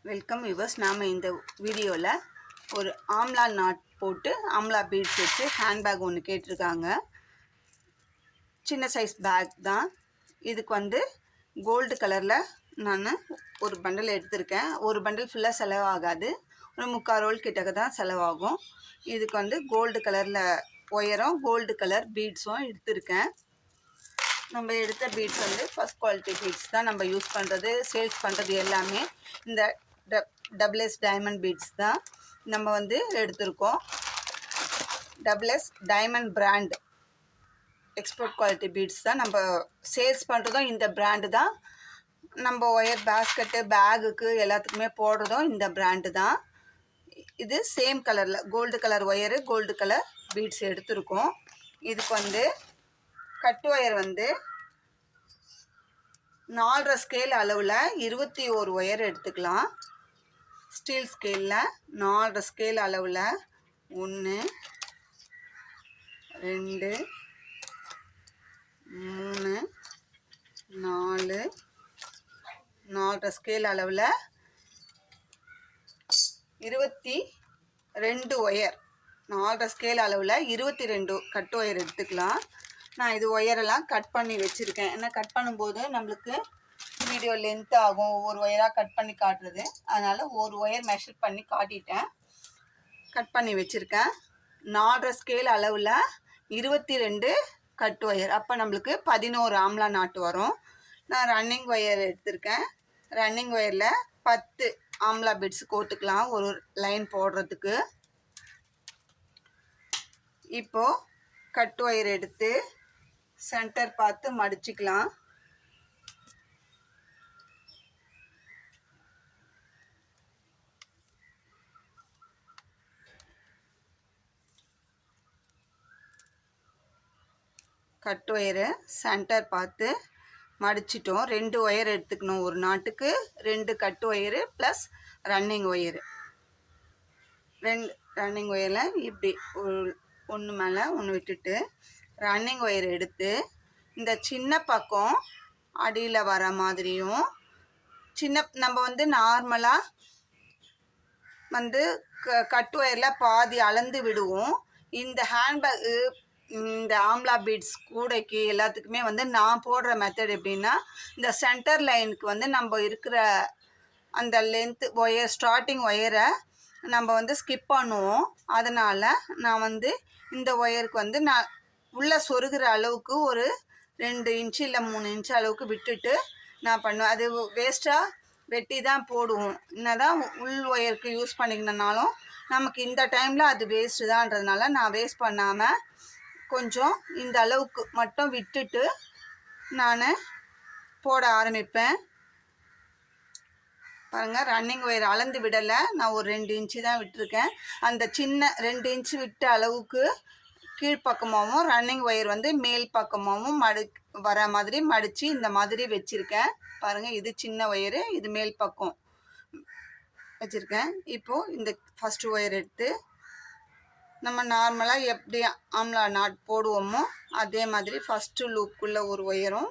Welcome viewers. நாம் இந்த வீடியோவில் ஒரு ஆம்லா நாட் போட்டு ஆம்லா பீட்ஸ் வச்சு ஹேண்ட்பேக் ஒன்று கேட்டிருக்காங்க. சின்ன சைஸ் பேக் தான். இதுக்கு கோல்டு கலரில் நான் ஒரு பண்டல் எடுத்திருக்கேன். ஒரு பண்டல் ஃபுல்லாக செலவாகாது, ஒரு 3/4 ரோல் கிட்டக்க தான் செலவாகும். இதுக்கு கோல்டு கலரில் ஒயரும் கோல்டு கலர் பீட்ஸும் எடுத்திருக்கேன். நம்ம எடுத்த பீட்ஸ் ஃபஸ்ட் குவாலிட்டி பீட்ஸ் தான் நம்ம யூஸ் பண்ணுறது, சேல்ஸ் பண்ணுறது எல்லாமே இந்த டபுள் எஸ் டைமண்ட் பீட்ஸ் தான் நம்ம எடுத்திருக்கோம். Double S diamond brand export quality beads தான் நம்ம சேல்ஸ் பண்ணுறதும். இந்த பிராண்டு தான் நம்ம ஒயர் பேஸ்கெட்டு பேகுக்கு எல்லாத்துக்குமே போடுறதும் இந்த பிராண்டு தான். இது சேம் கலரில் gold colour wire gold colour beads எடுத்திருக்கோம். இதுக்கு கட்டு ஒயர் 4.5 ஸ்கேல் அளவில் 21 ஒயர் எடுத்துக்கலாம். ஸ்டீல் ஸ்கேலில் 4.5 ஸ்கேல் அளவில் 1 2 3 4 4.5 ஸ்கேல் அளவில் 22 ஒயர், 4.5 ஸ்கேல் அளவில் 22 கட்டு ஒயர் எடுத்துக்கலாம். நான் இது ஒயரெல்லாம் கட் பண்ணி வச்சுருக்கேன். ஏன்னா கட் பண்ணும்போது நம்மளுக்கு வீடியோ லென்த் ஆகும், ஒவ்வொரு ஒயராக கட் பண்ணி காட்டுறது. அதனால் ஒரு ஒயர் மெஷர் பண்ணி காட்டிட்டேன், கட் பண்ணி வச்சுருக்கேன். 4.5 ஸ்கேல் அளவில் 22 கட்டு ஒயர், அப்போ நம்மளுக்கு 11 ஆம்லா நாட்டு வரும். நான் ரன்னிங் ஒயர் எடுத்திருக்கேன். ரன்னிங் ஒயரில் 10 ஆம்லா பீட்ஸ் கோத்துக்கலாம் ஒரு லைன் போடுறதுக்கு. இப்போது கட்டு ஒயர் எடுத்து சென்டர் பார்த்து மடிச்சுக்கலாம். கட்டு ஒயரை சென்டர் பார்த்து மடிச்சிட்டோம். 2 ஒயர் எடுத்துக்கணும் ஒரு நாட்டுக்கு. 2 கட்டு wire plus running wire. 2 running ஒயரில் இப்படி ஒன்று மேலே ஒன்று விட்டுட்டு ரன்னிங் ஒயர் எடுத்து இந்த சின்ன பக்கம் அடியில் வர மாதிரியும், நம்ம நார்மலாக கட்டு ஒயரில் பாதி அளந்து விடுவோம். இந்த ஹேண்ட்பேக்கு, இந்த ஆம்லா பீட்ஸ் கூடைக்கு எல்லாத்துக்குமே நான் போடுற மெத்தட் எப்படின்னா, இந்த சென்டர் லைனுக்கு நம்ம இருக்கிற அந்த லென்த்து ஒயர், ஸ்டார்டிங் ஒயரை நம்ம ஸ்கிப் பண்ணுவோம். அதனால் நான் இந்த ஒயருக்கு நான் உள்ளே சொருகிற அளவுக்கு ஒரு 2 இன்ச்சு இல்லை 3 இன்ச்சு அளவுக்கு விட்டுட்டு நான் பண்ணுவேன். அது வேஸ்ட்டாக வெட்டி தான் போடுவோம். என்னதான் உள் ஒயருக்கு யூஸ் பண்ணிக்கணுன்னாலும் நமக்கு இந்த டைமில் அது வேஸ்ட்டு தான்றதுனால நான் வேஸ்ட் பண்ணாமல் கொஞ்சம் இந்த அளவுக்கு மட்டும் விட்டுட்டு நான் போட ஆரம்பிப்பேன். பாருங்கள், ரன்னிங் ஒயர் அளந்து விடலை, நான் ஒரு 2 இன்ச்சு தான் விட்டுருக்கேன். அந்த சின்ன 2 இன்ச்சு விட்ட அளவுக்கு கீழ்ப்பக்கமாகவும் ரன்னிங் ஒயர் மேல் பக்கமாகவும் வர மாதிரி மடித்து இந்த மாதிரி வச்சுருக்கேன். பாருங்கள், இது சின்ன ஒயரு, இது மேல் பக்கம் வச்சுருக்கேன். இப்போது இந்த ஃபஸ்ட்டு ஒயர் எடுத்து நம்ம நார்மலாக எப்படி ஆம்லா நாட் போடுவோமோ அதே மாதிரி ஃபஸ்ட்டு லூப்புக்குள்ளே ஒரு ஒயரும்,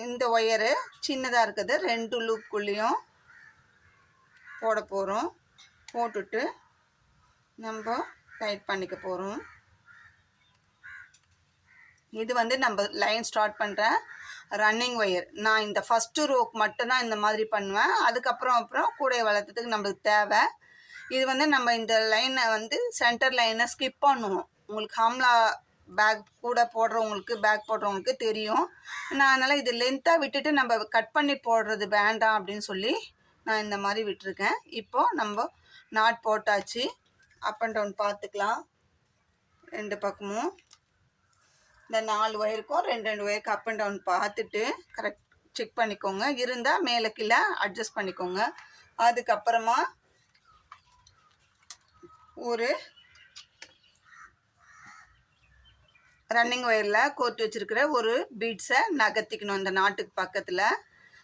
இந்த ஒயரு சின்னதாக இருக்குது 2 லூப்புக்குள்ளேயும் போட போகிறோம். போட்டுட்டு நம்ம டைட் பண்ணிக்க போகிறோம். இது நம்ம லைன் ஸ்டார்ட் பண்ணுற ரன்னிங் ஒயர். நான் இந்த ஃபஸ்ட்டு ரோக்கு மட்டும்தான் இந்த மாதிரி பண்ணுவேன். அதுக்கப்புறம் கூடை வளர்த்ததுக்கு நம்மளுக்கு தேவை. இது நம்ம இந்த லைனை சென்டர் லைனை ஸ்கிப் பண்ணுவோம். உங்களுக்கு ஆம்லா பேக் கூட போடுறவங்களுக்கு, பேக் போடுறவங்களுக்கு தெரியும். நான் அதனால் இது லென்த்தாக விட்டுட்டு நம்ம கட் பண்ணி போடுறது வேண்டாம் அப்படின்னு சொல்லி நான் இந்த மாதிரி விட்டுருக்கேன். இப்போது நம்ம நாட் போட்டாச்சு. அப் அண்ட் டவுன் பார்த்துக்கலாம். 2 பக்கமும் இந்த 4 ஒயருக்கும் 2 ஒயருக்கு அப் அண்ட் டவுன் பார்த்துட்டு கரெக்ட் செக் பண்ணிக்கோங்க. இருந்தால் மேலே கீழே அட்ஜஸ்ட் பண்ணிக்கோங்க. அதுக்கப்புறமா ஒரு ரன்னிங் ஒயரில் கோர்த்து வச்சுருக்கிற ஒரு பீட்ஸை நகர்த்திக்கணும் இந்த நாட்டுக்கு பக்கத்தில்.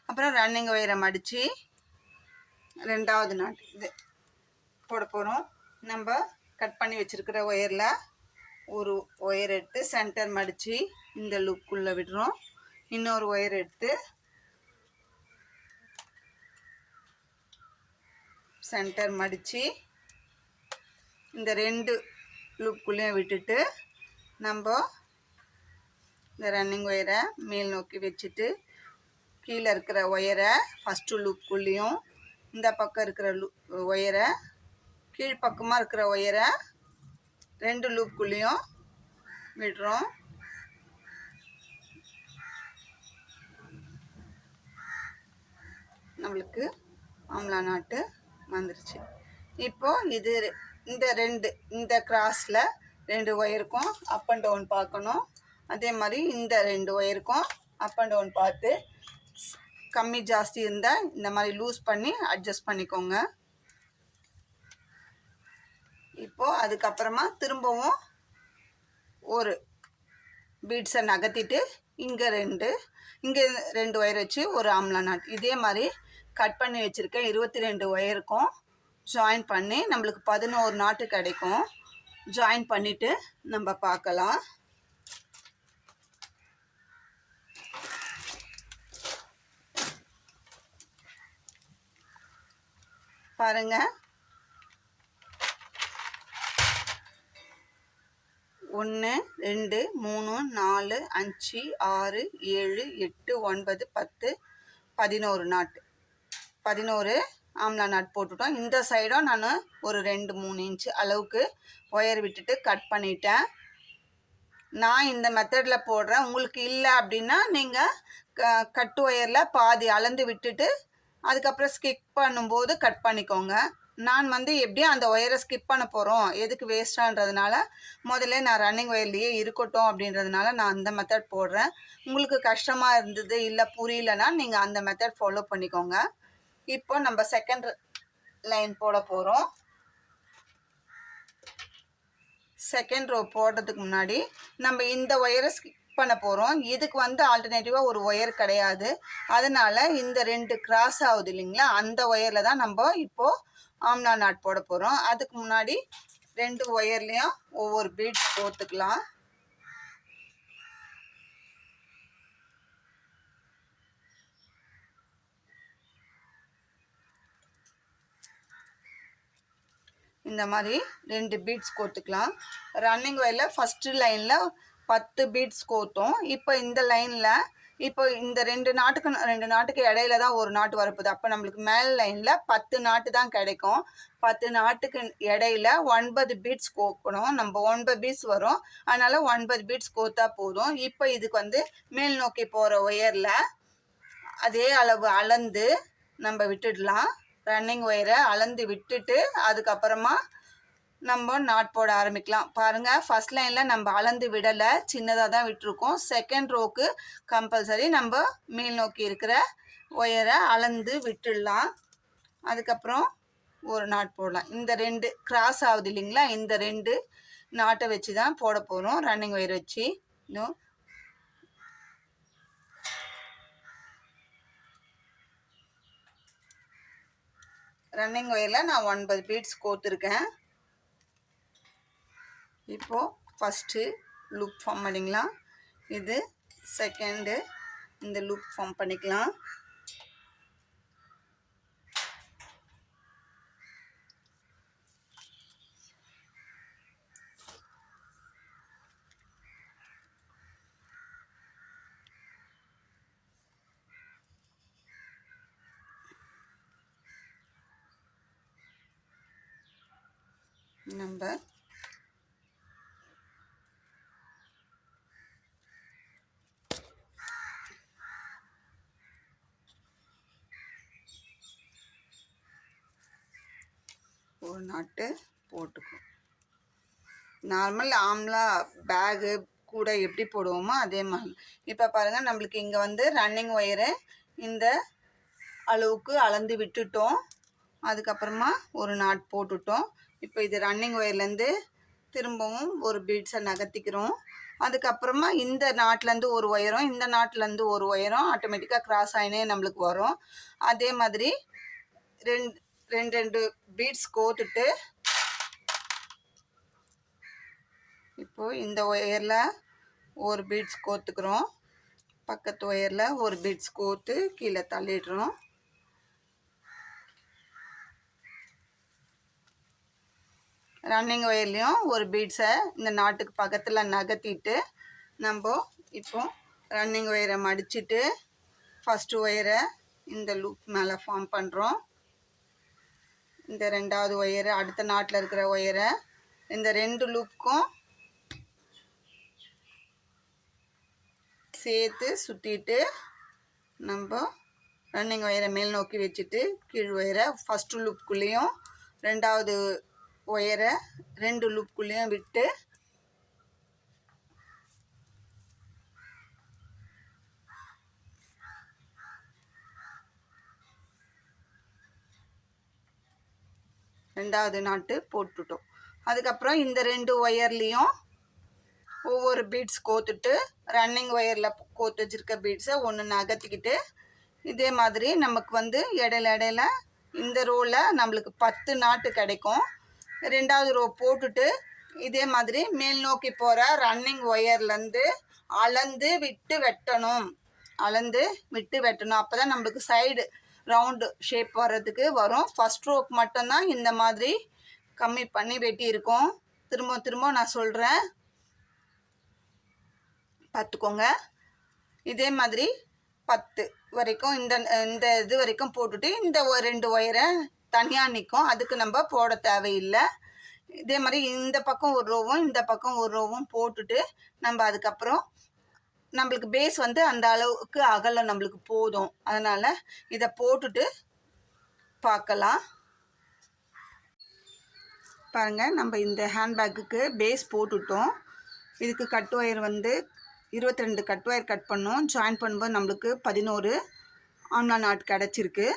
அப்புறம் ரன்னிங் ஒயரை மடித்து 2வது நாட்டு இது போட போகிறோம். நம்ம கட் பண்ணி வச்சுருக்கிற ஒயரில் ஒரு ஒயர் எடுத்து சென்டர் மடித்து இந்த லூப்புக்குள்ளே விடுறோம். இன்னொரு ஒயர் எடுத்து சென்டர் மடித்து இந்த 2 லூப்புக்குள்ளேயும் விட்டுட்டு நம்ம இந்த ரன்னிங் ஒயரை மேல் நோக்கி வச்சுட்டு கீழே இருக்கிற ஒயரை ஃபஸ்ட்டு லூப்புக்குள்ளேயும் இந்த பக்கம் இருக்கிற ஒயரை கீழ்ப்பக்கமாக இருக்கிற ஒயரை 2 லூப்புக்குள்ளேயும் விடுறோம். நம்மளுக்கு ஆம்லா நாட்டு வந்துருச்சு. இப்போது இது இந்த கிராஸில் 2 ஒயருக்கும் அப் அண்ட் டவுன் பார்க்கணும். அதே மாதிரி இந்த 2 ஒயருக்கும் அப் அண்ட் டவுன் பார்த்து கம்மி ஜாஸ்தி இருந்தால் இந்த மாதிரி லூஸ் பண்ணி அட்ஜஸ்ட் பண்ணிக்கோங்க. இப்போது அதுக்கப்புறமா திரும்பவும் ஒரு பீட்ஸை நகர்த்திட்டு இங்கே 2 ஒயர் வச்சு ஒரு ஆம்லா நாட் இதே மாதிரி கட் பண்ணி வச்சுருக்கேன். 22 ஒயருக்கும் ஜாயின் பண்ணி நம்மளுக்கு 11 நாட்டு கிடைக்கும். ஜாயின் பண்ணிவிட்டு நம்ம பார்க்கலாம். பாருங்க, 1 2 3 4 5 6 7 8 9 10 11 நாட்டு 11 ஆம்லா நாட் போட்டுட்டோம். இந்த சைடும் நான் ஒரு 2-3 இன்ச்சு அளவுக்கு ஒயர் விட்டுட்டு கட் பண்ணிட்டேன். நான் இந்த மெத்தடில் போடுறேன். உங்களுக்கு இல்லை அப்படின்னா நீங்கள் கட்டு ஒயரில் பாதி அளந்து விட்டுட்டு அதுக்கப்புறம் ஸ்கிப் பண்ணும்போது கட் பண்ணிக்கோங்க. நான் எப்படியும் அந்த ஒயரை ஸ்கிப் பண்ண போகிறோம், எதுக்கு வேஸ்ட்டான்றதுனால முதல்ல நான் ரன்னிங் ஒயர்லேயே இருக்கட்டும் அப்படின்றதுனால நான் அந்த மெத்தட் போடுறேன். உங்களுக்கு கஷ்டமாக இருந்தது இல்லை புரியலன்னா நீங்கள் அந்த மெத்தட் ஃபாலோ பண்ணிக்கோங்க. இப்போ நம்ம செகண்ட் லைன் போட போகிறோம். செகண்ட் ரோ போடுறதுக்கு முன்னாடி நம்ம இந்த ஒயரை ஸ்கிப் பண்ண போகிறோம். இதுக்கு ஆல்டர்னேட்டிவாக ஒரு ஒயர் கிடையாது. அதனால் இந்த 2 கிராஸ் ஆகுது இல்லைங்களா, அந்த ஒயரில் தான் நம்ம இப்போது ஆம்லா நாட் போட போகிறோம். அதுக்கு முன்னாடி 2 ஒயர்லேயும் ஒவ்வொரு பீட்ஸ் போட்டுக்கலாம். இந்த மாதிரி 2 பீட்ஸ் கோத்துக்கலாம். ரன்னிங் ஒயரில் ஃபஸ்ட்டு லைனில் 10 பீட்ஸ் கோத்தோம். இப்போ இந்த லைனில் இப்போ இந்த 2 நாட்டுக்கு இடையில தான் ஒரு நாட்டு வரப்போகுது. அப்போ நம்மளுக்கு மேல் லைனில் 10 நாட்டு தான் கிடைக்கும். 10 நாட்டுக்கு இடையில 9 பீட்ஸ் கோக்கணும். நம்ம 9 பீட்ஸ் வரும், அதனால் 9 பீட்ஸ் கோத்தா போதும். இப்போ இதுக்கு மேல் நோக்கி போகிற ஒயரில் அதே அளவு அளந்து நம்ம விட்டுடலாம். ரன்னிங் ஒயரை அளந்து விட்டுட்டு அதுக்கப்புறமா நம்ம நாட் போட ஆரம்பிக்கலாம். பாருங்கள், ஃபஸ்ட் லைனில் நம்ம அளந்து விடலை, சின்னதாக தான் விட்டுருக்கோம். செகண்ட் ரோக்கு கம்பல்சரி நம்ம மேல் நோக்கி இருக்கிற ஒயரை அளந்து விட்டுடலாம். அதுக்கப்புறம் ஒரு நாட் போடலாம். இந்த 2 கிராஸ் ஆகுது இல்லைங்களா, இந்த 2 நாட்டை வச்சு தான் போட போகிறோம். ரன்னிங் ஒயர் வச்சு இன்னும் ரன்னிங் ஒயரில் நான் 9 பீட்ஸ் கோத்துருக்கேன். இப்போது ஃபஸ்ட்டு லூப் ஃபார்ம் பண்ணிக்கலாம். இது செகண்டு, இந்த லூப் ஃபார்ம் பண்ணிக்கலாம். நம்ம ஒரு நாட்டு போட்டுக்கும். நார்மல் ஆம்லா பேகு கூட எப்படி போடுவோமோ அதே மாதிரி. இப்போ பாருங்கள், நம்மளுக்கு இங்கே ரன்னிங் ஒயரு இந்த அளவுக்கு அளந்து விட்டுட்டோம். அதுக்கப்புறமா ஒரு நாட் போட்டுட்டோம். இப்போ இது ரன்னிங் ஒயர்லேருந்து திரும்பவும் ஒரு பீட்ஸை நகர்த்திக்கிறோம். அதுக்கப்புறமா இந்த நாட்லேருந்து ஒரு ஒயரும் இந்த நாட்லேருந்து ஒரு ஒயரும் ஆட்டோமேட்டிக்காக கிராஸ் ஆகினே நம்மளுக்கு வரும். அதே மாதிரி ரெண்டு பீட்ஸ் கோத்துட்டு இப்போது இந்த ஒயரில் ஒரு பீட்ஸ் கோத்துக்கிறோம். பக்கத்து ஒயரில் ஒரு பீட்ஸ் கோத்து கீழே தள்ளிடுறோம். ரன்னிங் ஒயர்லேயும் ஒரு பீட்ஸை இந்த நாட்டுக்கு பக்கத்தில் நகர்த்திட்டு நம்ம இப்போ ரன்னிங் ஒயரை மடிச்சுட்டு ஃபஸ்ட்டு ஒயரை இந்த லூப் மேலே ஃபார்ம் பண்ணுறோம். இந்த ரெண்டாவது ஒயரை அடுத்த நாட்டில் இருக்கிற ஒயரை இந்த 2 லூப்புக்கும் சேர்த்து சுற்றிட்டு நம்ம ரன்னிங் ஒயரை மேல் நோக்கி வச்சுட்டு கீழ் ஒயரை ஃபஸ்ட்டு லூப்புக்குள்ளேயும் ரெண்டாவது ஒயரை 2 லூப்புக்குள்ளேயும் விட்டு ரெண்டாவது நாட்டு போட்டுட்டோம். அதுக்கப்புறம் இந்த 2 ஒயர்லேயும் ஒவ்வொரு பீட்ஸ் கோத்துட்டு ரன்னிங் ஒயரில் கோத்து வச்சுருக்க பீட்ஸை ஒன்று நகர்த்திக்கிட்டு இதே மாதிரி நமக்கு வந்து இடையில இந்த ரோவில் நம்மளுக்கு 10 நாட்டு கிடைக்கும். ரெண்டாவது ரோ போட்டுட்டு இதே மாதிரி மேல் நோக்கி போகிற ரன்னிங் ஒயர்லேருந்து அளந்து விட்டு வெட்டணும். அப்போ தான் நம்மளுக்கு சைடு ரவுண்டு ஷேப் வர்றதுக்கு வரும். ஃபஸ்ட் ரோக்கு மட்டும்தான் இந்த மாதிரி கம்மி பண்ணி வெட்டி இருக்கும். திரும்ப நான் சொல்கிறேன், பார்த்துக்கோங்க. இதே மாதிரி 10 வரைக்கும் இந்த இது வரைக்கும் போட்டுட்டு இந்த 2 ஒயரை தனியாக நிற்கும், அதுக்கு நம்ம போட தேவையில்லை. இதே மாதிரி இந்த பக்கம் ஒரு ரோவும் இந்த பக்கம் ஒரு ரோவும் போட்டுட்டு நம்ம அதுக்கப்புறம் நம்மளுக்கு பேஸ் வந்து அந்த அளவுக்கு அகலம் நம்மளுக்கு போதும். அதனால் இதை போட்டுட்டு பார்க்கலாம். பாருங்கள், நம்ம இந்த ஹேண்ட்பேக்குக்கு பேஸ் போட்டுட்டோம். இதுக்கு கட் ஒயர் வந்து 22 கட் ஒயர் கட் பண்ணோம். ஜாயின் பண்ணும்போது நம்மளுக்கு 11 ஆம்லா நாட் கிடச்சிருக்கு.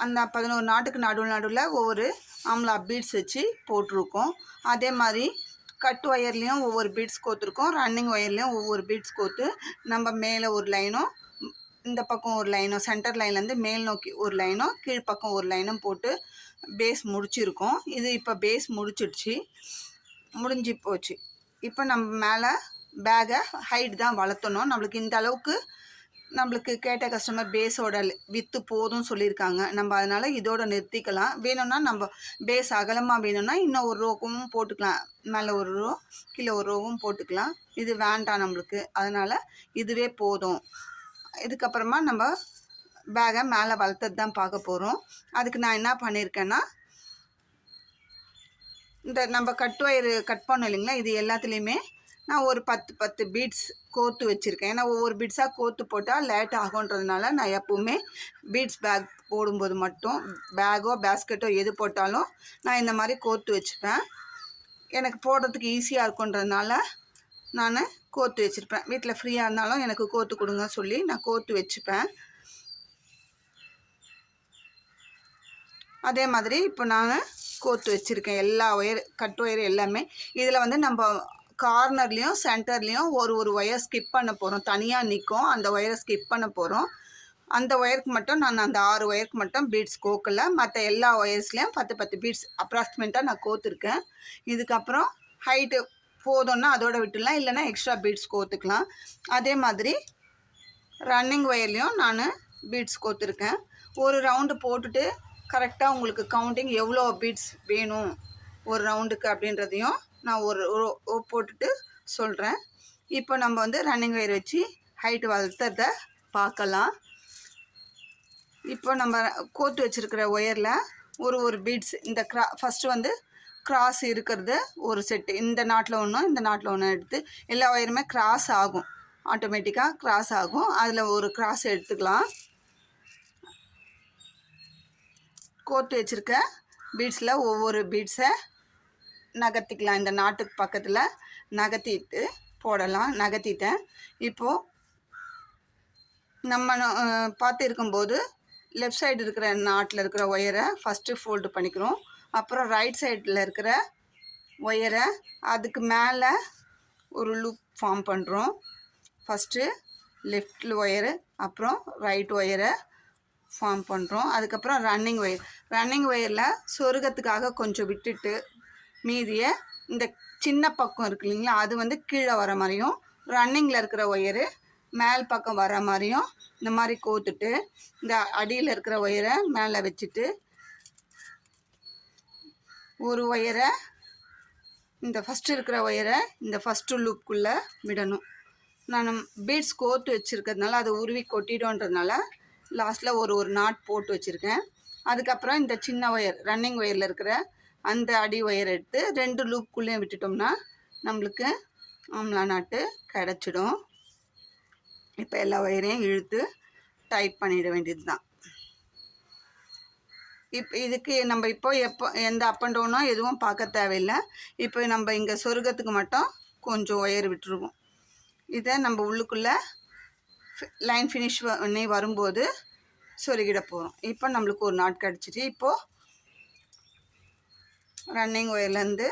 அந்த 11 நாட்டுக்கு நடுவில் ஒவ்வொரு ஆம்லா பீட்ஸ் வச்சு போட்டிருக்கோம். அதே மாதிரி கட் ஒயர்லேயும் ஒவ்வொரு பீட்ஸ் கோத்துருக்கோம். ரன்னிங் ஒயர்லேயும் ஒவ்வொரு பீட்ஸ் கோத்து நம்ம மேலே ஒரு லைனும் இந்த பக்கம் ஒரு லைனும் சென்டர் லைன்லேருந்து மேல் நோக்கி ஒரு லைனும் கீழ்ப்பக்கம் ஒரு லைனும் போட்டு பேஸ் முடிச்சிருக்கோம். இது இப்போ பேஸ் முடிஞ்சு போச்சு. இப்போ நம்ம மேலே பேக்கை ஹைட் தான் வளர்த்தணும். நம்மளுக்கு இந்த அளவுக்கு நம்மளுக்கு கேட்ட கஸ்டமர் பேஸோட வித்து போதும் சொல்லியிருக்காங்க. நம்ம அதனால் இதோட நிறுத்திக்கலாம். வேணும்னா நம்ம பேஸ் அகலமாக வேணும்னா இன்னும் ஒரு ரோவும் போட்டுக்கலாம். மேலே ஒரு ரோ கீழே ஒரு ரோவும் போட்டுக்கலாம். இது வேண்டாம் நம்மளுக்கு, அதனால் இதுவே போதும். இதுக்கப்புறமா நம்ம பேக்கை மேலே வளர்த்தது தான் பார்க்க போகிறோம். அதுக்கு நான் என்ன பண்ணியிருக்கேன்னா, இந்த நம்ம கட் ஒயர் கட் பண்ணோம் இல்லைங்களா, இது எல்லாத்துலேயுமே நான் ஒரு 10 பீட்ஸ் கோத்து வச்சுருக்கேன். ஏன்னா ஒவ்வொரு பீட்ஸாக கோத்து போட்டால் லேட் ஆகுன்றதுனால நான் எப்போவுமே பீட்ஸ் பேக் போடும்போது மட்டும் பேக்கோ பேஸ்கெட்டோ எது போட்டாலும் நான் இந்த மாதிரி கோத்து வச்சுப்பேன். எனக்கு போடுறதுக்கு ஈஸியாக இருக்குன்றதுனால நான் கோத்து வச்சுருப்பேன். வீட்டில் ஃப்ரீயாக இருந்தாலும் எனக்கு கோத்து கொடுங்க சொல்லி நான் கோத்து வச்சுப்பேன். அதே மாதிரி இப்போ நான் கோத்து வச்சுருக்கேன் எல்லா ஒயர் கட் ஒயர் எல்லாமே. இதில் வந்து நம்ம கார்னர்லேயும் சென்டர்லேயும் ஒரு ஒயர் ஸ்கிப் பண்ண போகிறோம். தனியாக நிற்கும், அந்த ஒயரை ஸ்கிப் பண்ண போகிறோம். அந்த ஒயருக்கு மட்டும் நான் அந்த 6 ஒயருக்கு மட்டும் பீட்ஸ் கோக்கலை. மற்ற எல்லா ஒயர்ஸ்லேயும் 10 பீட்ஸ் அப்ராக்சிமேட்டாக நான் கோத்துருக்கேன். இதுக்கப்புறம் ஹைட்டு போதும்னா அதோட விட்டுடலாம், இல்லைன்னா எக்ஸ்ட்ரா பீட்ஸ் கோத்துக்கலாம். அதே மாதிரி ரன்னிங் ஒயர்லேயும் நான் பீட்ஸ் கோத்துருக்கேன். ஒரு ரவுண்டு போட்டுட்டு கரெக்டாக உங்களுக்கு கவுண்டிங் எவ்வளோ பீட்ஸ் வேணும் ஒரு ரவுண்டுக்கு அப்படின்றதையும் நான் ஒரு போட்டுட்டு சொல்கிறேன். இப்போ நம்ம வந்து ரன்னிங் ஒயர் வச்சு ஹைட் வளர்த்ததை பார்க்கலாம். இப்போ நம்ம கோத்து வச்சுருக்கிற ஒயரில் ஒரு பீட்ஸ் இந்த ஃபஸ்ட்டு வந்து கிராஸ் இருக்கிறது ஒரு செட்டு, இந்த நாட்டில் ஒன்றும் இந்த நாட்டில் ஒன்றும் எடுத்து எல்லா ஒயருமே கிராஸ் ஆகும், ஆட்டோமேட்டிக்காக கிராஸ் ஆகும். அதில் ஒரு கிராஸ் எடுத்துக்கலாம். கோத்து வச்சுருக்க பீட்ஸில் ஒவ்வொரு பீட்ஸை நகர்த்திக்கலாம். இந்த நாட்டுக்கு பக்கத்தில் நகர்த்திட்டு போடலாம். நகர்த்திட்டேன். இப்போது நம்ம பார்த்து இருக்கும்போது லெஃப்ட் சைடு இருக்கிற நாட்டில் இருக்கிற ஒயரை ஃபஸ்ட்டு ஃபோல்டு பண்ணிக்கிறோம். அப்புறம் ரைட் சைடில் இருக்கிற ஒயரை அதுக்கு மேலே ஒரு லூப் ஃபார்ம் பண்ணுறோம். ஃபஸ்ட்டு லெஃப்ட் ஒயரு அப்புறம் ரைட் ஒயரை ஃபார்ம் பண்ணுறோம். அதுக்கப்புறம் ரன்னிங் ஒயரில் சொருகத்துக்காக கொஞ்சம் விட்டுட்டு மீதியை இந்த சின்ன பக்கம் இருக்கு இல்லைங்களா, அது வந்து கீழே வர மாதிரியும் ரன்னிங்கில் இருக்கிற ஒயரு மேல் பக்கம் வர மாதிரியும் இந்த மாதிரி கோத்துட்டு இந்த அடியில் இருக்கிற ஒயரை மேலே வச்சுட்டு ஒரு ஒயரை இந்த ஃபஸ்ட்டு இருக்கிற ஒயரை இந்த ஃபஸ்ட்டு லூப்புக்குள்ளே விடணும். நான் பீட்ஸ் கோர்த்து வச்சுருக்கிறதுனால அதை உருவி கொட்டிடும்ன்றதுனால லாஸ்ட்டில் ஒரு நாட் போட்டு வச்சுருக்கேன். அதுக்கப்புறம் இந்த சின்ன ஒயர் ரன்னிங் ஒயரில் இருக்கிற அந்த அடி ஒயர் எடுத்து 2 லூப்புக்குள்ளேயும் விட்டுட்டோம்னா நம்மளுக்கு ஆம்லா நாட்டு கிடச்சிடும். இப்போ எல்லா ஒயரையும் இழுத்து டைட் பண்ணிட வேண்டியது தான். இப்போ இதுக்கு நம்ம எப்போ எந்த அப் அண்ட் டவுனோ எதுவும் பார்க்க தேவையில்லை. இப்போ நம்ம இங்கே சொருகத்துக்கு மட்டும் கொஞ்சம் ஒயர் விட்டுருவோம். இதை நம்ம உள்ளுக்குள்ளே லைன் ஃபினிஷ் பண்ணி வரும்போது சொருகிட போகிறோம். இப்போ நம்மளுக்கு ஒரு நாட் கிடச்சிட்டு இப்போது ரன்னிங் ஒயர்லேருந்து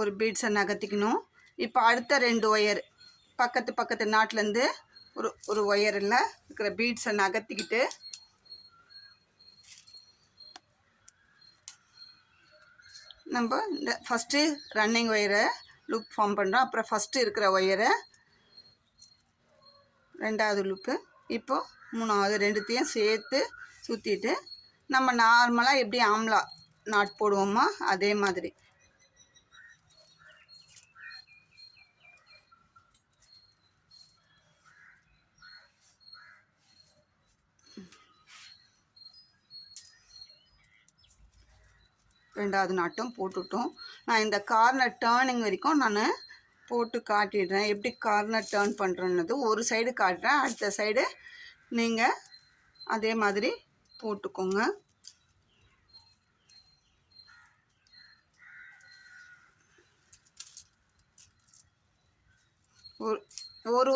ஒரு பீட்ஸை நகர்த்திக்கணும். இப்போ அடுத்த 2 ஒயர் பக்கத்து நாட்லேருந்து ஒரு ஒயரில் இருக்கிற பீட்ஸை நகர்த்திக்கிட்டு நம்ம இந்த ஃபஸ்ட்டு ரன்னிங் ஒயரை லூப் ஃபார்ம் பண்ணுறோம். அப்புறம் ஃபஸ்ட்டு இருக்கிற ஒயரை 2வது லூப்பு, இப்போது 3வது, 2த்தையும் சேர்த்து சுற்றிட்டு நம்ம நார்மலாக எப்படி ஆம்லா நாட் போடுவோமோ அதே மாதிரி ரெண்டாவது நாட்டும் போட்டுட்டோம். நான் இந்த கார்னர் டேர்னிங் வரைக்கும் நான் போட்டு காட்டிடுறேன். எப்படி கார்னர் டேர்ன் பண்ணுறேன்னது ஒரு சைடு காட்டுறேன், அடுத்த சைடு நீங்கள் அதே மாதிரி போட்டுக்கோங்க.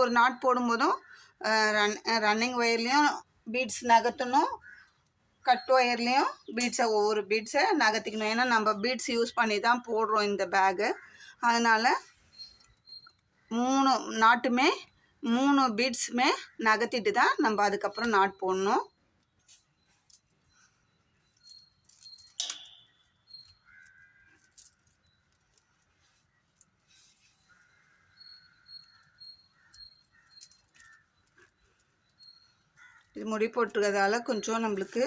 ஒரு நாட் போடும்போதும் ரன்னிங் ஒயர்லேயும் பீட்ஸ் நகர்த்தணும், கட் ஒயர்லேயும் ஒவ்வொரு பீட்ஸை நகர்த்திக்கணும். ஏன்னா நம்ம பீட்ஸ் யூஸ் பண்ணி தான் போடுறோம் இந்த பேகு. அதனால் 3 நாட்டுமே 3 பீட்ஸுமே நகர்த்திட்டு தான் நம்ம அதுக்கப்புறம் நாட் போடணும். இது முடி போட்டுருக்கிறதால கொஞ்சம் நம்மளுக்கு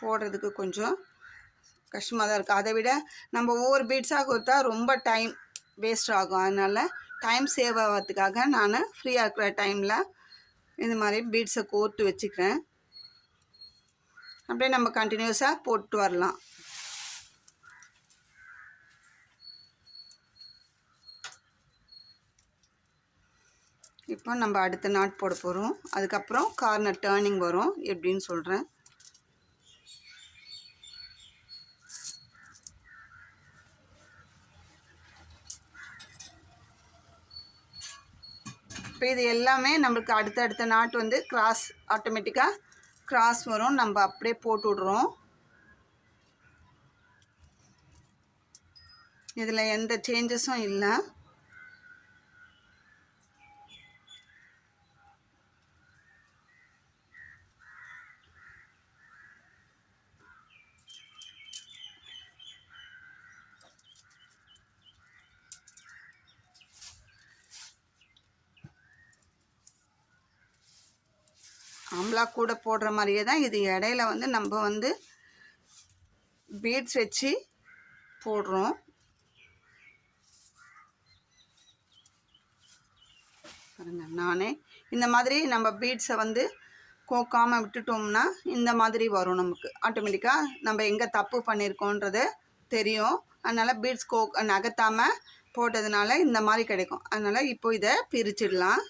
போடுறதுக்கு கொஞ்சம் கஷ்டமாக தான் இருக்குது. அதை விட நம்ம ஒவ்வொரு பீட்ஸாக கொடுத்தா ரொம்ப டைம் வேஸ்ட் ஆகும். அதனால் டைம் சேவ் ஆகிறதுக்காக நான் ஃப்ரீயாக இருக்கிற டைமில் இந்த மாதிரி பீட்ஸை கோர்த்து வச்சுக்கிறேன். அப்படியே நம்ம கண்டினியூஸாக போட்டு வரலாம். இப்போ நம்ம அடுத்த நாட் போட போகிறோம். அதுக்கப்புறம் கார்னர் டேர்னிங் வரும், எப்படின்னு சொல்கிறேன். இப்போ இது எல்லாமே நம்மளுக்கு அடுத்த நாட் வந்து கிராஸ் ஆட்டோமேட்டிக்காக கிராஸ் வரும். நம்ம அப்படியே போட்டு விட்றோம். இதில் எந்த சேஞ்சஸும் இல்லை. ஆம்லா கூட போடுற மாதிரியே தான் இது. இடையில வந்து நம்ம வந்து பீட்ஸ் வச்சு போடுறோம். பாருங்க, நானே இந்த மாதிரி நம்ம பீட்ஸை வந்து கோக்காமல் விட்டுட்டோம்னா இந்த மாதிரி வரும். நமக்கு ஆட்டோமேட்டிக்காக நம்ம எங்கே தப்பு பண்ணியிருக்கோன்றது தெரியும். அதனால் பீட்ஸ் நகர்த்தாமல் போட்டதுனால இந்த மாதிரி கிடைக்கும். அதனால் இப்போ இதை பிரிச்சிடலாம்.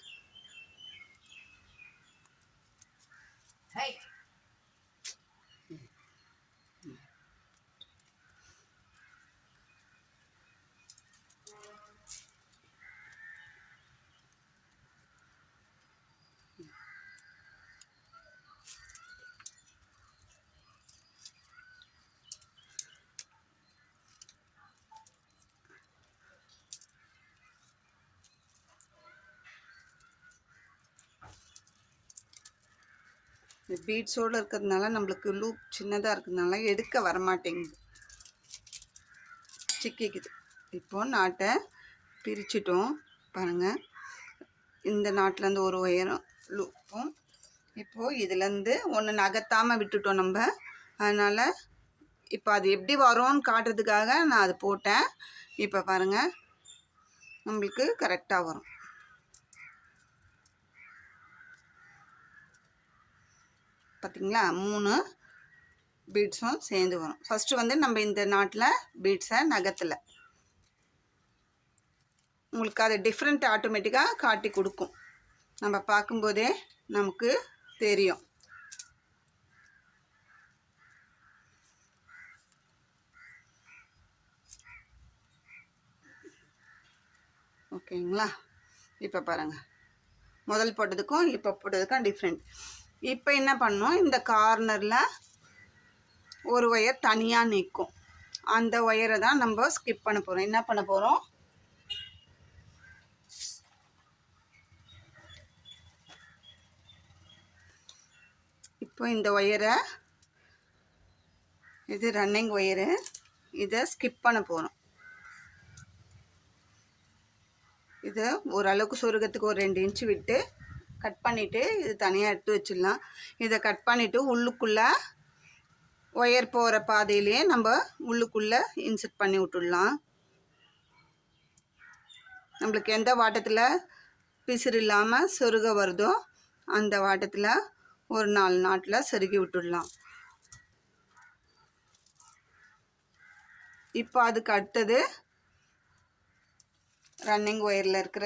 இந்த பீட்ஸோடு இருக்கிறதுனால நம்மளுக்கு லூப் சின்னதாக இருக்கிறதுனால எடுக்க வரமாட்டேங்குது, சிக்கிக்குது. இப்போது நாட்டை பிரிச்சிட்டோம் பாருங்கள். இந்த நாட்டிலேருந்து ஒரு ஒயரும் லூப்பும். இப்போது இதுலேருந்து ஒன்று நகர்த்தாமல் விட்டுட்டோம் நம்ம. அதனால் இப்போ அது எப்படி வரும்னு காட்டுறதுக்காக நான் அது போட்டேன். இப்போ பாருங்கள், நம்மளுக்கு கரெக்டாக வரும். பார்த்திங்களா, 3 பீட்ஸும் சேர்ந்து வரும். ஃபஸ்ட்டு வந்து நம்ம இந்த நாட்டில் பீட்ஸை நகத்தில் உங்களுக்கு அது டிஃப்ரெண்ட் ஆட்டோமேட்டிக்காக காட்டி கொடுக்கும். நம்ம பார்க்கும்போதே நமக்கு தெரியும். ஓகேங்களா, இப்போ பாருங்கள், முதல் போட்டதுக்கும் இப்போ போட்டதுக்கும் டிஃப்ரெண்ட். இப்போ என்ன பண்ணோம், இந்த கார்னரில் ஒரு ஒயர் தனியாக நிற்கும். அந்த ஒயரை தான் நம்ம ஸ்கிப் பண்ண போகிறோம். என்ன பண்ண போகிறோம், இப்போ இந்த ஒயரை, இது ரன்னிங் ஒயரு, இதை ஸ்கிப் பண்ண போகிறோம். இது ஓரளவுக்கு சொருகத்துக்கு ஒரு 2 இன்ச்சு விட்டு கட் பண்ணிவிட்டு இது தனியாக எடுத்து வச்சிடலாம். இதை கட் பண்ணிவிட்டு உள்ளுக்குள்ளே ஒயர் போகிற பாதையிலேயே நம்ம உள்ளுக்குள்ளே இன்சர்ட் பண்ணி விட்டுடலாம். நம்மளுக்கு எந்த வாட்டத்தில் பிசிறு இல்லாமல் சொருக வருதோ அந்த வாட்டத்தில் ஒரு 4 நாட்டில் சொருகி விட்டுடலாம். இப்போ அதுக்கு அடுத்தது ரன்னிங் ஒயரில் இருக்கிற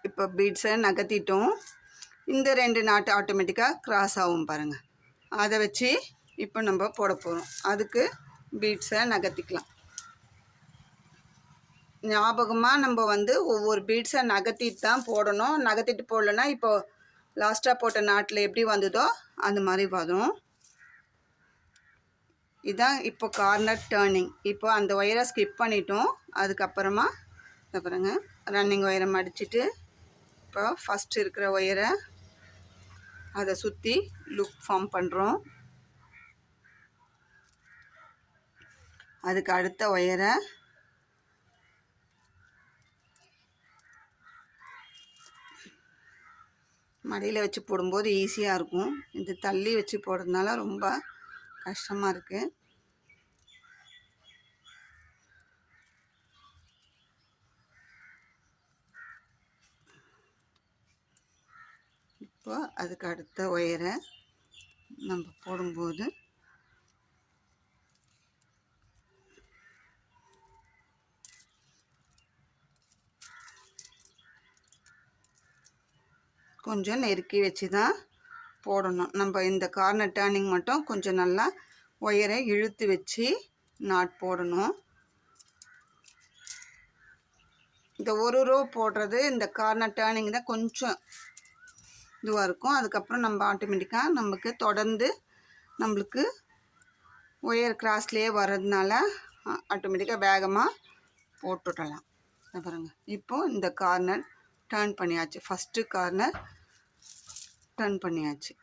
இப்போ பீட்ஸை நகர்த்திட்டோம். இந்த 2 நாட்டு ஆட்டோமேட்டிக்காக கிராஸ் ஆகும் பாருங்கள். அதை வச்சு இப்போ நம்ம போட போகிறோம். அதுக்கு பீட்ஸை நகர்த்திக்கலாம். ஞாபகமாக நம்ம வந்து ஒவ்வொரு பீட்ஸை நகர்த்திட்டு தான் போடணும். நகர்த்திட்டு போடலன்னா இப்போ லாஸ்ட்டாக போட்ட நாட்டில் எப்படி வந்ததோ அந்த மாதிரி வரும். இதுதான் இப்போ கார்னர் டேர்னிங். இப்போ அந்த ஒயரை ஸ்கிப் பண்ணிட்டோம். அதுக்கப்புறமா பாருங்க, ரன்னிங் ஒயரை மடிச்சுட்டு இப்போ ஃபஸ்ட்டு இருக்கிற ஒயரை அதை சுற்றி லுக் ஃபார்ம் பண்ணுறோம். அதுக்கு அடுத்த ஒயரை மடியில் வச்சு போடும்போது ஈஸியாக இருக்கும். இது தள்ளி வச்சு போடுறதுனால ரொம்ப கஷ்டமாக இருக்குது. இப்போ அதுக்கு அடுத்த ஒயரை நம்ம போடும்போது கொஞ்சம் நெருக்கி வச்சு தான் போடணும். நம்ம இந்த கார்னர் டேர்னிங் மட்டும் கொஞ்சம் நல்லா ஒயரை இழுத்து வச்சு நாட் போடணும். இந்த ஒரு ரோ போடுறது இந்த கார்னர் டேர்னிங் தான் கொஞ்சம் இதுவாக இருக்கும். அதுக்கப்புறம் நம்ம ஆட்டோமேட்டிக்காக நமக்கு தொடர்ந்து நம்மளுக்கு ஒயர் கிராஸ்லேயே வர்றதுனால ஆட்டோமேட்டிக்காக வேகமாக போட்டுடலாம். பாருங்கள், இப்போது இந்த கார்னர் டர்ன் பண்ணியாச்சு. ஃபஸ்ட்டு கார்னர் டர்ன் பண்ணியாச்சு.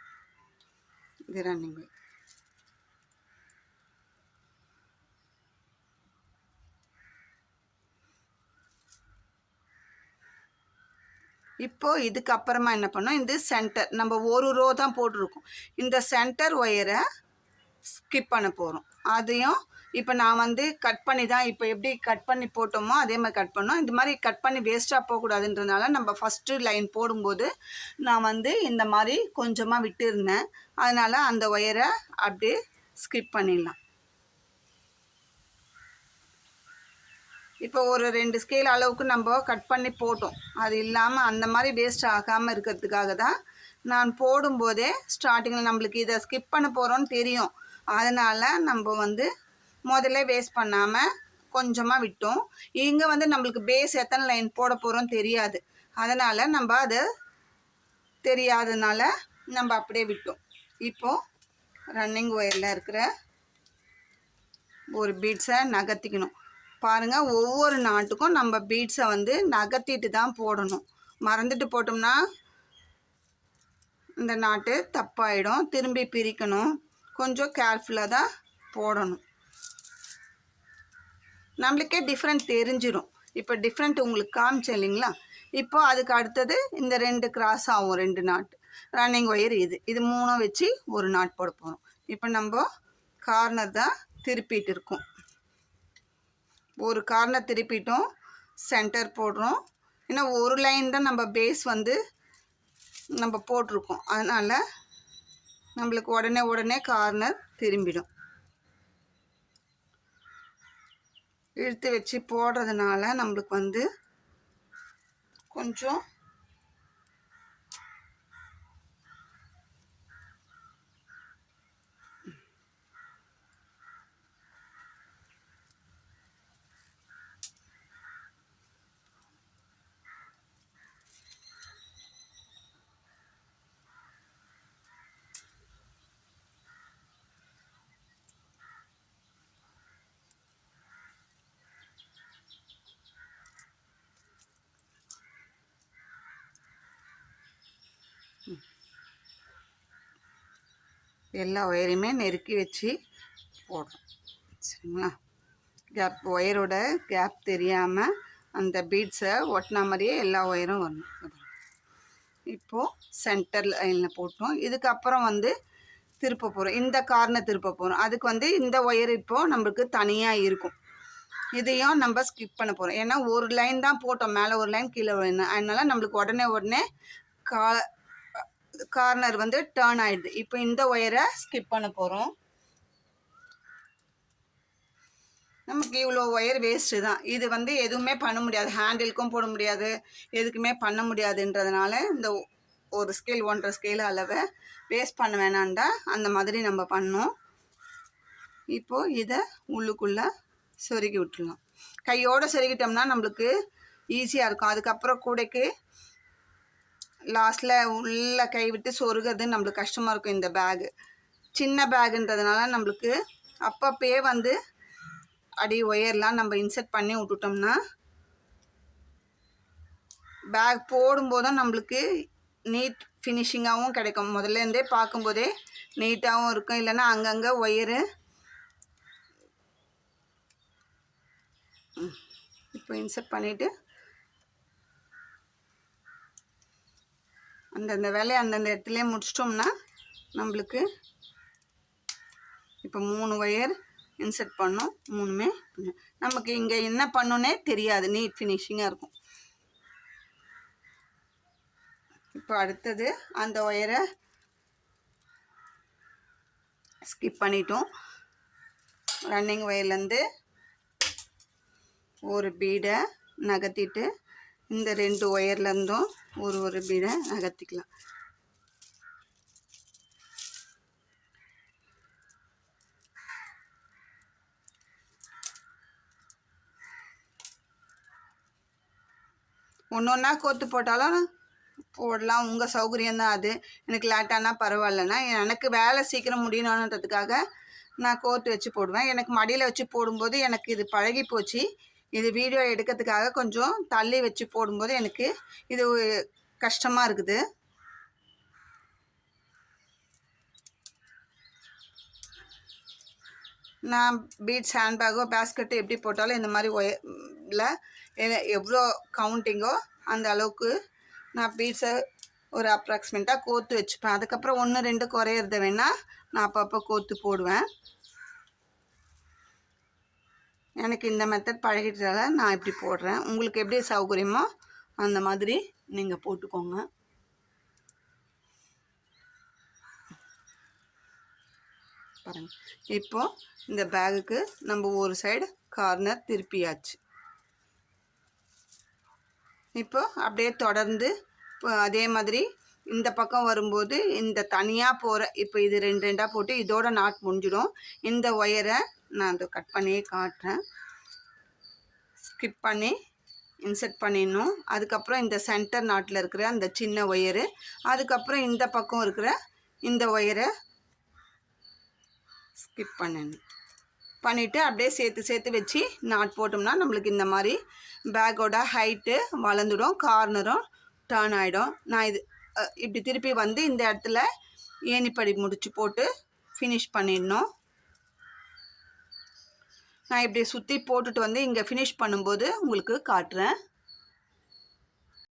இது ரன்னிங். இப்போது இதுக்கப்புறமா என்ன பண்ணோம், இந்த சென்டர் நம்ம ஒரு ரோ தான் போட்டிருக்கோம். இந்த சென்டர் ஒயரை ஸ்கிப் பண்ண போகிறோம். அதையும் இப்போ நான் வந்து கட் பண்ணி தான், இப்போ எப்படி கட் பண்ணி போட்டோமோ அதே மாதிரி கட் பண்ணோம். இந்த மாதிரி கட் பண்ணி வேஸ்ட்டாக போகக்கூடாதுன்றதுனால நம்ம ஃபஸ்ட்டு லைன் போடும்போது நான் வந்து இந்த மாதிரி கொஞ்சமாக விட்டுருந்தேன். அதனால் அந்த ஒயரை அப்படியே ஸ்கிப் பண்ணிடலாம். இப்போ ஒரு 2 ஸ்கேல் அளவுக்கு நம்ம கட் பண்ணி போட்டோம். அது இல்லாமல் அந்த மாதிரி வேஸ்ட் ஆகாமல் இருக்கிறதுக்காக தான் நான் போடும்போதே ஸ்டார்டிங்கில் நம்மளுக்கு இதை ஸ்கிப் பண்ண போகிறோன்னு தெரியும். அதனால் நம்ம வந்து முதல்ல வேஸ்ட் பண்ணாமல் கொஞ்சமாக விட்டோம். இங்கே வந்து நம்மளுக்கு பேஸ் எத்தனை லைன் போட போகிறோம் தெரியாது. அதனால் நம்ம அது தெரியாதனால நம்ம அப்படியே விட்டோம். இப்போது ரன்னிங் ஒயரில் இருக்கிற ஒரு பீட்ஸை நகர்த்திக்கணும். பாருங்கள், ஒவ்வொரு நாட்டுக்கும் நம்ம பீட்ஸை வந்து நகர்த்திட்டு தான் போடணும். மறந்துட்டு போட்டோம்னா இந்த நாட்டு தப்பாயிடும். திரும்பி பிரிக்கணும். கொஞ்சம் கேர்ஃபுல்லாக தான் போடணும். நம்மளுக்கே டிஃப்ரெண்ட் தெரிஞ்சிடும். இப்போ டிஃப்ரெண்ட் உங்களுக்கு காமிச்சேன் இல்லைங்களா. இப்போ அதுக்கு அடுத்தது இந்த 2 கிராஸ் ஆகும். 2 நாட் ரன்னிங் ஒயர் இது 3 வச்சு ஒரு நாட் போட போகிறோம். இப்போ நம்ம கார்னர் தான் திருப்பிட்டு இருக்கோம். ஒரு கார்னர் திருப்பிட்டோம், சென்டர் போடுறோம். ஏன்னா ஒரு லைன் தான் நம்ம பேஸ் வந்து நம்ம போட்டிருக்கோம், அதனால் நம்மளுக்கு உடனே கார்னர் திரும்பிடும். இழுத்து வச்சு போடுறதுனால நம்மளுக்கு வந்து கொஞ்சம் எல்லா ஒயரையுமே நெருக்கி வச்சு போடுறோம். சரிங்களா? கேப் ஒயரோட கேப் தெரியாமல் அந்த பீட்ஸை ஒட்டின மாதிரியே எல்லா ஒயரும் வரணும். இப்போது சென்டர் லைனில் போட்டோம். இதுக்கப்புறம் வந்து திருப்ப போகிறோம், இந்த கார்னர் திருப்ப போகிறோம். அதுக்கு வந்து இந்த ஒயர் இப்போது நம்மளுக்கு தனியாக இருக்கும். இதையும் நம்ம ஸ்கிப் பண்ண போகிறோம். ஏன்னா ஒரு லைன் தான் போட்டோம், மேலே ஒரு லைன் கீழே ஒரு லைன். அதனால் நம்மளுக்கு உடனே கார்னர் வந்து டர்ன் ஆகிடுது. இப்போ இந்த ஒயரை ஸ்கிப் பண்ண போகிறோம். நமக்கு இவ்வளோ ஒயர் வேஸ்ட்டு தான். இது வந்து எதுவுமே பண்ண முடியாது, ஹேண்டிலுக்கும் போட முடியாது, எதுக்குமே பண்ண முடியாதுன்றதுனால இந்த ஒரு ஸ்கேல் 1.5 ஸ்கேல் அளவை வேஸ்ட் பண்ண வேணாண்டா அந்த மாதிரி நம்ம பண்ணோம். இப்போது இதை உள்ளுக்குள்ளே சொருகி விட்டுடலாம். கையோடு சொருகிட்டோம்னா நம்மளுக்கு ஈஸியாக இருக்கும். அதுக்கப்புறம் கூடைக்கு லாஸ்ட்டில் உள்ள கை விட்டு சொருகிறது நம்மளுக்கு கஷ்டமாக இருக்கும். இந்த பேகு சின்ன பேகுன்றதுனால நம்மளுக்கு அப்பப்பயே வந்து அடி ஒயர்லாம் நம்ம இன்சர்ட் பண்ணி விட்டுட்டோம்னா பேக் போடும்போதும் நம்மளுக்கு நீட் ஃபினிஷிங்காகவும் கிடைக்கும். முதல்லேருந்தே பார்க்கும்போதே நீட்டாகவும் இருக்கும். இல்லைன்னா அங்கங்கே ஒயரு இப்போ இன்சர்ட் பண்ணிவிட்டு அந்தந்த வேலையை அந்தந்த இடத்துலேயே முடிச்சிட்டோம்னா நம்மளுக்கு இப்போ 3 ஒயர் இன்சர்ட் பண்ணோம். 3மே நமக்கு இங்கே என்ன பண்ணோன்னே தெரியாது, நீட் ஃபினிஷிங்காக இருக்கும். இப்போ அடுத்தது அந்த ஒயரை ஸ்கிப் பண்ணிட்டோம். ரன்னிங் ஒயர்லேருந்து ஒரு பீடை நகர்த்திட்டு இந்த 2 ஒயர்லேருந்தும் ஒரு பீடை நகர்த்திக்கலாம். ஒன்றா கோத்து போட்டாலும் போடலாம், உங்கள் சௌகரியம்தான் அது. எனக்கு லேட்டானா பரவாயில்லன்னா, எனக்கு வேலை சீக்கிரம் முடியணுன்றதுக்காக நான் கோத்து வச்சு போடுவேன். எனக்கு மடியில் வச்சு போடும்போது எனக்கு இது பழகி போச்சு. இது வீடியோ எடுக்கிறதுக்காக கொஞ்சம் தள்ளி வச்சு போடும்போது எனக்கு இது கஷ்டமாக இருக்குது. நான் பீட்ஸ் ஹேண்ட்பேக்கோ பேஸ்கெட்டு எப்படி போட்டாலும் இந்த மாதிரி ஒயரில் எவ்வளோ கவுண்டிங்கோ அந்த அளவுக்கு நான் பீட்ஸை ஒரு அப்ராக்சிமேட்டாக கோத்து வச்சுப்பேன். அதுக்கப்புறம் 1 2 குறையிறத வேணால் நான் அப்பப்போ கோத்து போடுவேன். எனக்கு இந்த மெத்தட் பழகிட்டதால நான் இப்படி போடுறேன். உங்களுக்கு எப்படி சௌகரியமோ அந்த மாதிரி நீங்கள் போட்டுக்கோங்க. பாருங்கள், இப்போது இந்த பேகுக்கு நம்ம ஒரு சைடு கார்னர் திருப்பியாச்சு. இப்போ அப்படியே தொடர்ந்து அதே மாதிரி இந்த பக்கம் வரும்போது இந்த தனியாக போகிற இப்போ இது 2 2 போட்டு இதோட நாட் முடிஞ்சிடும். இந்த ஒயரை நான் அதை கட் பண்ணியே காட்டுறேன். ஸ்கிப் பண்ணி இன்சர்ட் பண்ணிடணும். அதுக்கப்புறம் இந்த சென்டர் நாட்டில் இருக்கிற அந்த சின்ன ஒயரு, அதுக்கப்புறம் இந்த பக்கம் இருக்கிற இந்த ஒயரை ஸ்கிப் பண்ணிவிட்டு அப்படியே சேர்த்து வச்சு நாட் போட்டோம்னா நம்மளுக்கு இந்த மாதிரி பேக்கோட ஹைட்டு வளர்ந்துடும், கார்னரும் டர்ன் ஆகிடும். நான் இது இப்படி திருப்பி வந்து இந்த இடத்துல ஏணிப்படி முடிச்சு போட்டு ஃபினிஷ் பண்ணிடணும். நான் இப்படி சுற்றி போட்டுட்டு வந்து இங்கே ஃபினிஷ் பண்ணும்போது உங்களுக்கு காட்டுறேன்.